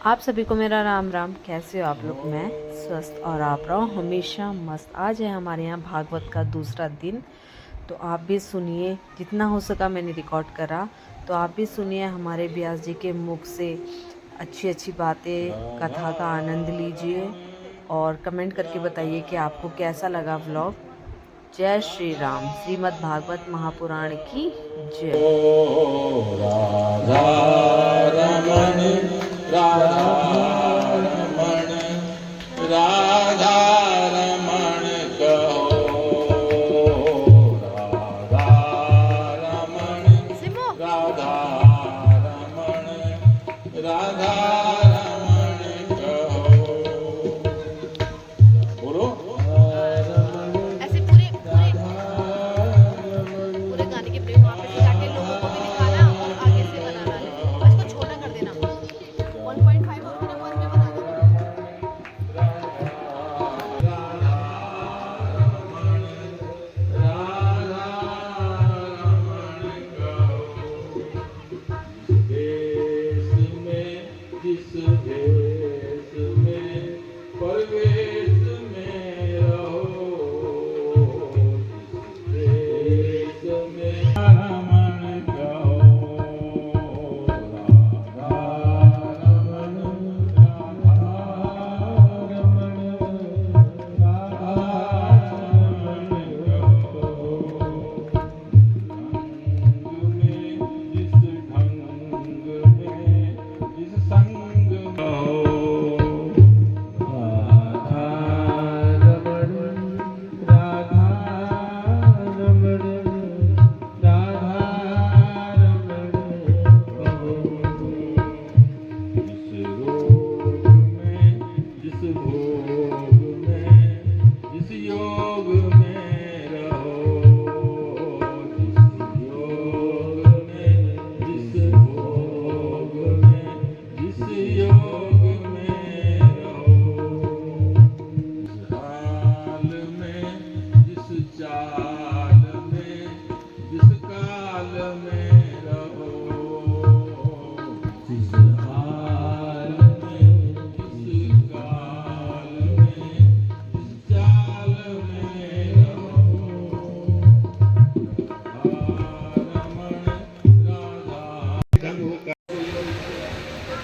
आप सभी को मेरा राम राम। कैसे हो आप लोग? मैं स्वस्थ और आप रहो हमेशा मस्त। आज है हमारे यहाँ भागवत का दूसरा दिन, तो आप भी सुनिए। जितना हो सका मैंने रिकॉर्ड करा, तो आप भी सुनिए हमारे व्यास जी के मुख से अच्छी अच्छी बातें, कथा का आनंद लीजिए और कमेंट करके बताइए कि आपको कैसा लगा व्लॉग। जय श्री राम। श्रीमद् भागवत महापुराण की जय। राधा रमण राधा रमण राधा रमण कहो राधा रमण राधा रमण राधा रमण कहो। बोलो ऐसे पूरे पूरे पूरे गाने के प्रेम वहाँ पे जाके लोगों को भी दिखाना और आगे से बनाना है और इसको छोटा कर देना 1.5 और फिर 1 में बना देना। देश में जिस देश में परवेश में रहो जिस देश में रमण कहो राधा रमण राधा रमण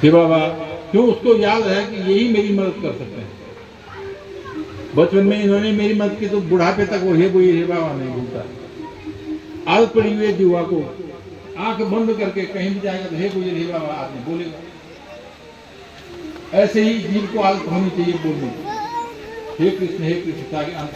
कि बाबा क्यों उसको याद है कि यही मेरी मदद कर सकते हैं। बचपन में इन्होंने मेरी मदद की तो बुढ़ापे तक वो हे बाबा नहीं भूलता। आदत पड़ी हुई है युवा को, आंख बंद करके कहीं भी जाएगा तो हे बाबा आदमी बोलेगा। ऐसे ही जीव को आदत होनी चाहिए बोलने की, हे कृष्ण ताकि अंत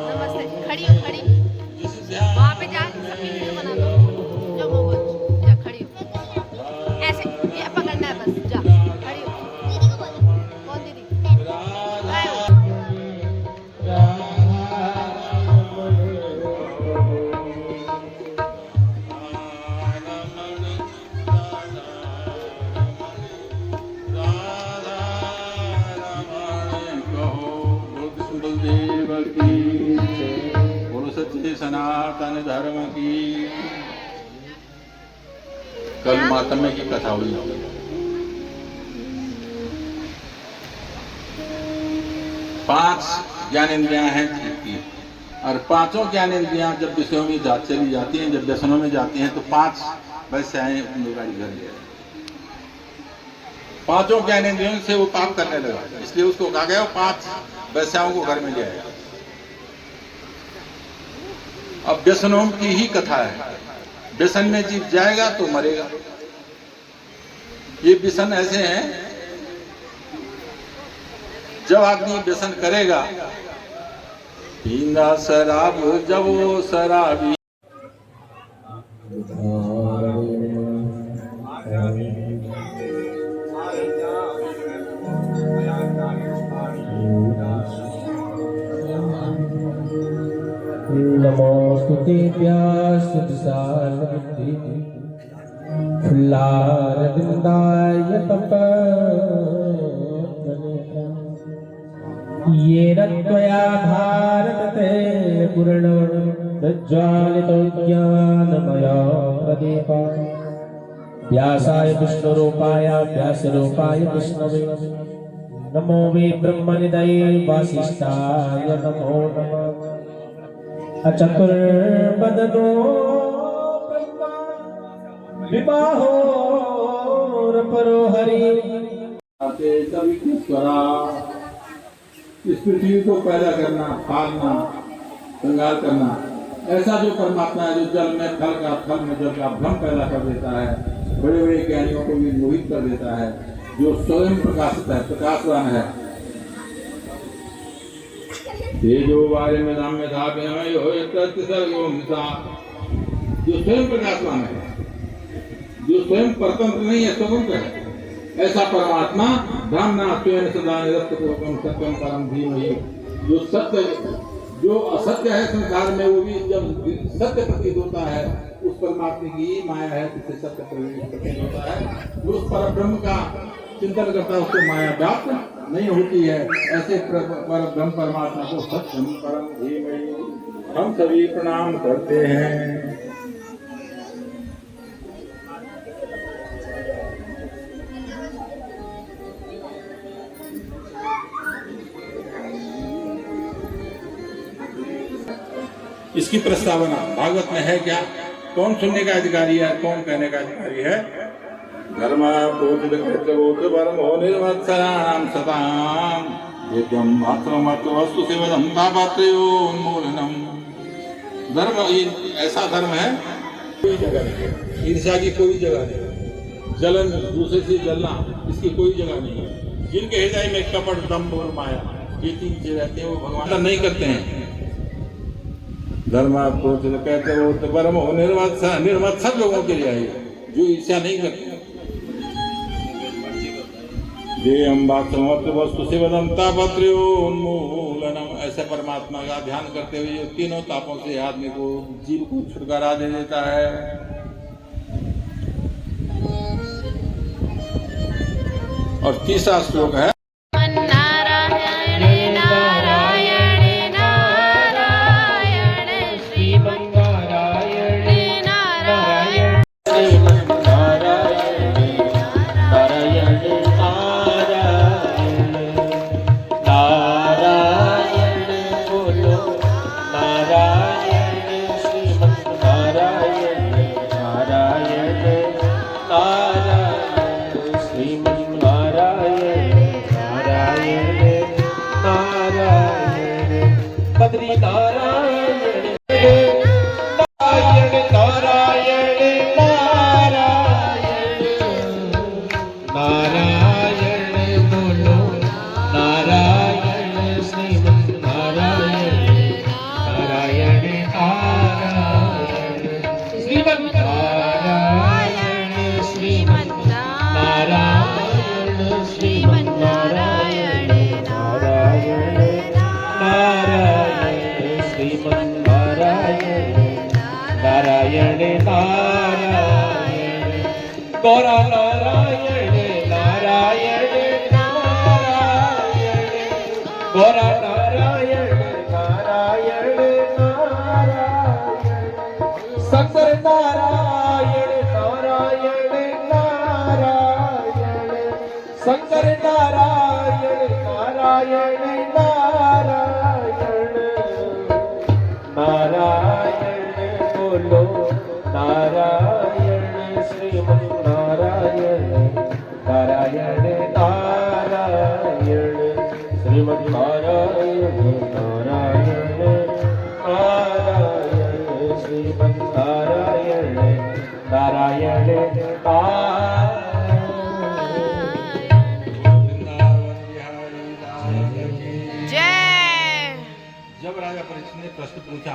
नमस्ते। खड़ी हो खड़ी वहाँ पे जा सबकी वीडियो बना दो। जा मोमोज जा खड़ी हो ऐसे ये पकड़ना है बस। जा खड़ी हो। दीदी को बोलो। कौन दीदी? आए हो। बोलो सच्चे सनातन धर्म की। कल मातम्य की कथा हुई। पांच ज्ञानेंद्रियां हैं जीव की, और पांचों ज्ञानेंद्रियां जब विषयों में चली जाती हैं, जब व्यसनों में जाती हैं, तो पांच वैश्याएं अपनी गाड़ी घर ले आई। पांचों ज्ञानेंद्रियों से वो पाप करने लगा, इसलिए उसको कहा गया पांच वैश्याओं को घर में ले आएगा। अब व्यसनों की ही कथा है। व्यसन में जीव जाएगा तो मरेगा। ये व्यसन ऐसे हैं, जब आदमी व्यसन करेगा, पीना शराब जब वो शराबी नमोस्तुते व्यासुदसानविद्ये फुल्लारविन्दाय तपः येन त्वया भारतते पूर्णज्वालितो ज्ञानमया प्रदीपा व्यासाय विष्णुरूपाय व्यासरूपाय विष्णवे नमो वे ब्रह्मनिधये वासिष्ठाय नमो नमः अचतुर्वदनो ब्रह्मा विबाहोरपरो हरि सभी की स्वरा इस पृथ्वी को पैदा करना, पालना, श्रृंगार करना, ऐसा जो परमात्मा है जो जल में थल का, थल में जल का भ्रम पैदा कर देता है, बड़े बड़े ज्ञानियों को भी मोहित कर देता है, जो स्वयं प्रकाशित है, प्रकाशवान है। तेजो वारे में नाम में था जो स्वयं प्रकाशवान है, जो स्वयं परतंत्र नहीं है, स्वतंत्र है, ऐसा परमात्मा ब्रह्मणा स्वयं सदा निरस्तम सत्यम परम धीमहि। जो सत्य, जो असत्य है संसार में, वो भी जब सत्य प्रतीत होता है, उस परमात्मा की माया है जिससे सत्य प्रतीत होता है। जो उस पर ब्रह्म का चिंतन करता है उसको माया व्याप्त नहीं होती है। ऐसे पर ब्रह्म परमात्मा को सत्यम परम धीमहि हम सभी प्रणाम करते हैं। इसकी प्रस्तावना भागवत में है क्या? कौन सुनने का अधिकारी है, कौन कहने का अधिकारी है? धर्मा निर्वत्सराणाम सताम दिव्यम वस्तु सेवनम पापात्रोन्मूलनम। धर्म ऐसा धर्म है, कोई जगह नहीं, ईर्ष्या की कोई जगह नहीं, जलन, दूसरे से जलना, इसकी कोई जगह नहीं है। जिनके हृदय में कपट, दंभ और माया, ये तीन चीज रहते हैं, वो भगवान नहीं करते हैं। धर्म कहते हो तो परम हो निर्वत्सर लोगों के लिए है, जो ईर्ष्या नहीं करते। वस्तु सेवनम तापत्रोन्मूलनम। ऐसे परमात्मा का ध्यान करते हुए ये तीनों तापों से आदमी को, जीव को छुटकारा दे देता है। और तीसरा श्लोक है गौरा नारायण नारायण नारायण गौरा नारायण नारायण नारायण शंकर नारायण नारायण नारायण शंकर नारायण नारायण नारायण नारायण बोलो नारायण श्रीमन नारायण नारायण नारायण श्रीमन नारायण नारायण नारायण श्रीमन नारायण नारायण जब राजा परीक्षित ने प्रश्न पूछा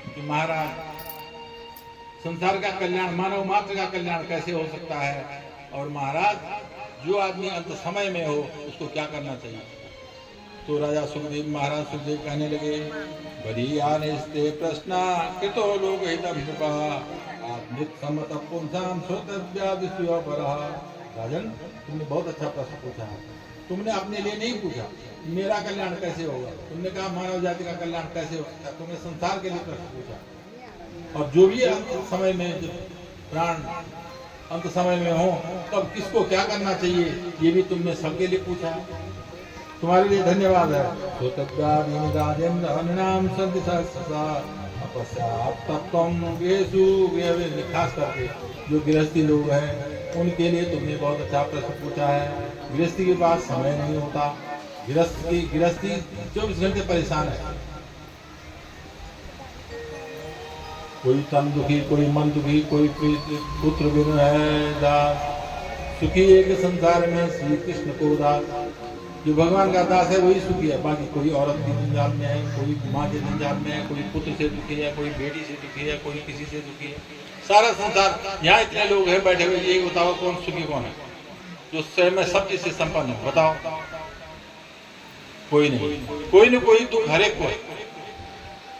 कि महाराज, संसार का कल्याण, मानव मात्र का कल्याण कैसे हो सकता है, और महाराज जो आदमी अंत समय में हो उसको क्या करना चाहिए? तो राजा सुखदेव महाराज सुखदेव कहने लगे, बरीयानिस्ते प्रश्ना कृतो लोकहितं नृपः आत्मिक समत पुंसाम श्रोतव्यादिस्यो परः। राजन, तुमने बहुत अच्छा प्रश्न पूछा है। तुमने अपने लिए नहीं पूछा मेरा कल्याण कैसे होगा, तुमने कहा मानव जाति का कल्याण कैसे हो सकता है, तुमने संसार के लिए प्रश्न पूछा। और जो भी अंत समय में जब प्राण अंत समय में हो तब किसको क्या करना चाहिए ये भी तुमने सबके लिए पूछा। तुम्हारे लिए धन्यवाद है। खास करके जो गृहस्थी लोग हैं उनके लिए तुमने बहुत अच्छा प्रश्न पूछा है। गृहस्थी के पास समय नहीं होता, गृहस्थी 24 घंटे परेशान है। कोई तन दुखी, कोई मन दुखी, कोई पुत्र बिनु है दास, सुखी एक संसार में श्री कृष्ण को दास। जो भगवान का दास है वही सुखी है, बाकी कोई औरत की जंजाल में है, कोई माँ के जंजाल में है, कोई पुत्र से दुखी है, कोई बेटी से दुखी है, कोई किसी से दुखी है। सारा संसार, यहाँ इतने लोग हैं बैठे हुए, ये बताओ कौन सुखी कौन है? जो स्वयं में सब चीज से संपन्न है, बताओ? कोई नहीं। कोई न कोई दुख हरेक को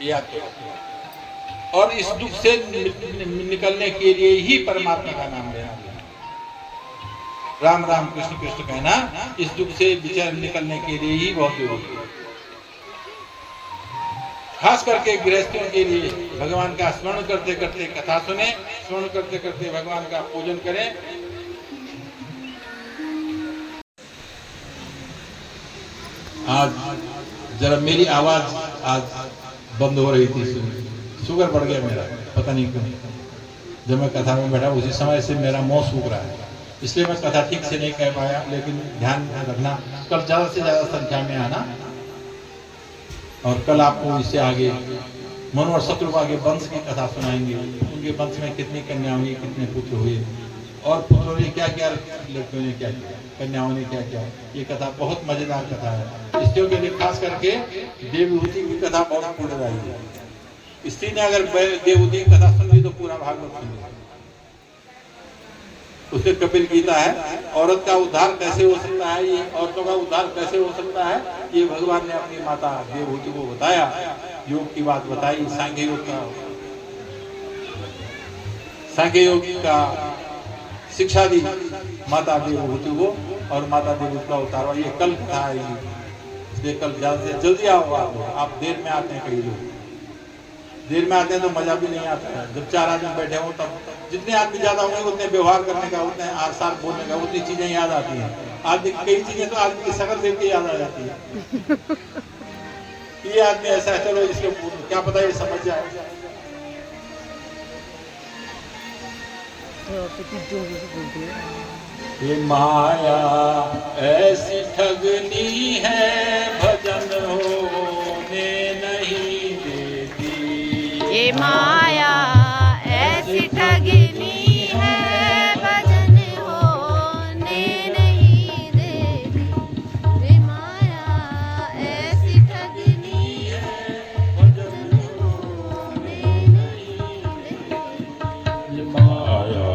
याद करो। और इस दुख से निकलने के लिए ही परमात्मा का नाम लेना, राम राम कृष्ण कृष्ण कहना, इस दुख से विचार निकलने के लिए ही बहुत जरूरी है। खास करके गृहस्थियों के लिए भगवान का स्मरण करते करते कथा सुने, स्मरण करते करते भगवान का पूजन करें। आज जरा मेरी आवाज आज बंद हो रही थी, शुगर बढ़ गया मेरा, पता नहीं क्यों। जब मैं कथा में बैठा उसी समय से मेरा मुंह सूख रहा है, इसलिए मैं कथा ठीक से नहीं कह पाया। लेकिन ध्यान रखना, कल ज्यादा से ज्यादा संख्या में आना। और कल आपको इससे आगे मनु और शत्रुपा के वंश की कथा सुनाएंगे। उनके वंश में कितनी कन्याओं हुई, कितने पुत्र हुए, और पुत्रों ने क्या क्या, लड़कियों ने क्या किया, कन्याओं ने क्या किया। ये कथा बहुत मजेदार कथा है। स्त्रियों के लिए खास करके देवहूति की कथा बहुत पुण्यदायी है। स्त्री ने अगर देवहूति की कथा सुन ली तो पूरा भागवत सुन लिया। उसके कपिल गीता है, औरत का उद्धार कैसे हो सकता है, ये औरतों का उद्धार कैसे हो सकता है, ये भगवान ने अपनी माता देवहूति को बताया। योग की बात बताई, सांख्य योग का शिक्षा दी माता देवहूति को, और माता देवहूति का उद्धार हुआ। ये कल कथा आएगी, इसलिए कल जल्दी आओ। आप देर में आते हैं, कई लोग देर में आते हैं तो मजा भी नहीं आता है। जब 4 आदमी बैठे हो तब जितने आदमी ज्यादा होंगे उतने व्यवहार करने का, उतने आसार बोलने का, उतनी चीजें याद आती हैं। आदमी कई चीजें तो आदमी की शकल देख के याद आ जाती है। ये आदमी ऐसा है, चलो इसके क्या पता ये समझ जाए। ये माया ऐसी ठगनी है, भजन होने नहीं देती। ये माया ऐसी ठगनी है, भजन होने नहीं देती। ये माया ऐसी ठगनी है, भजन होने नहीं देती। ये माया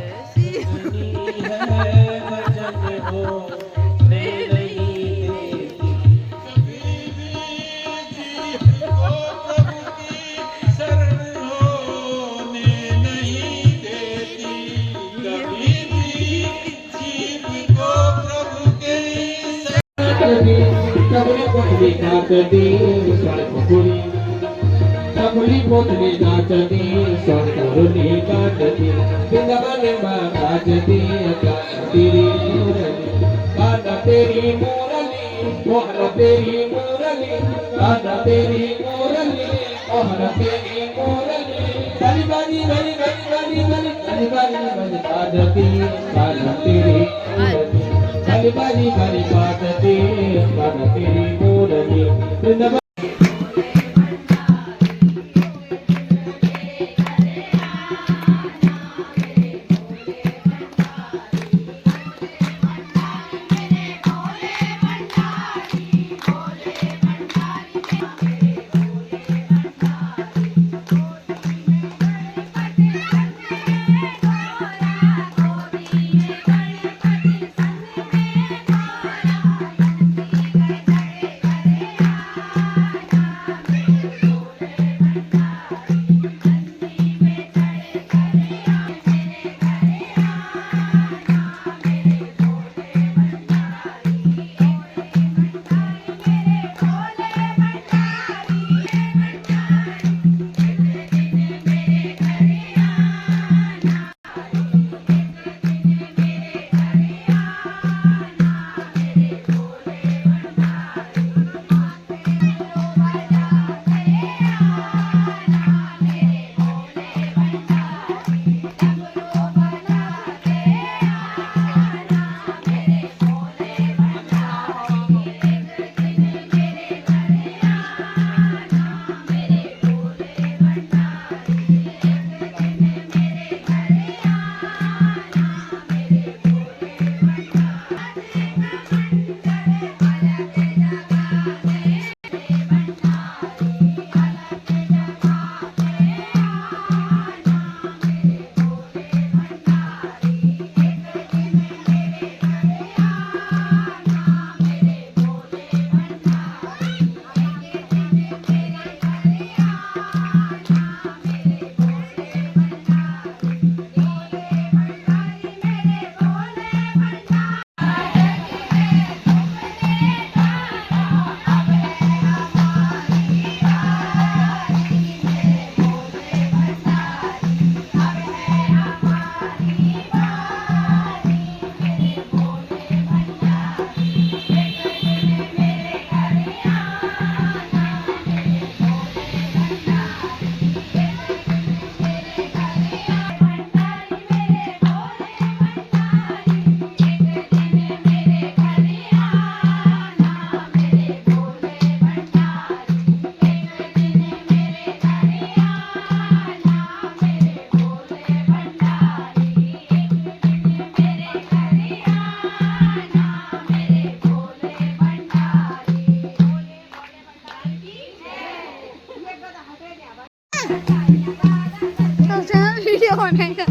ऐसी ठगनी है, भजन होने नहीं देती। सबरी पोतली नाचती स्वर्ण सबरी पोतली नाचती स्वर्ण काटती वृंदावन में नाचती तेरी मुरली गाना तेरी मुरली मोहन तेरी मुरली गाना तेरी मुरली मोहन तेरी मुरली बली बली बली बली बली बली बली बली बली नाचती गाना तेरी मुरली बली बली बली नाचती गाना तेरी मुरली वृंदावन वीडियो बनाएगा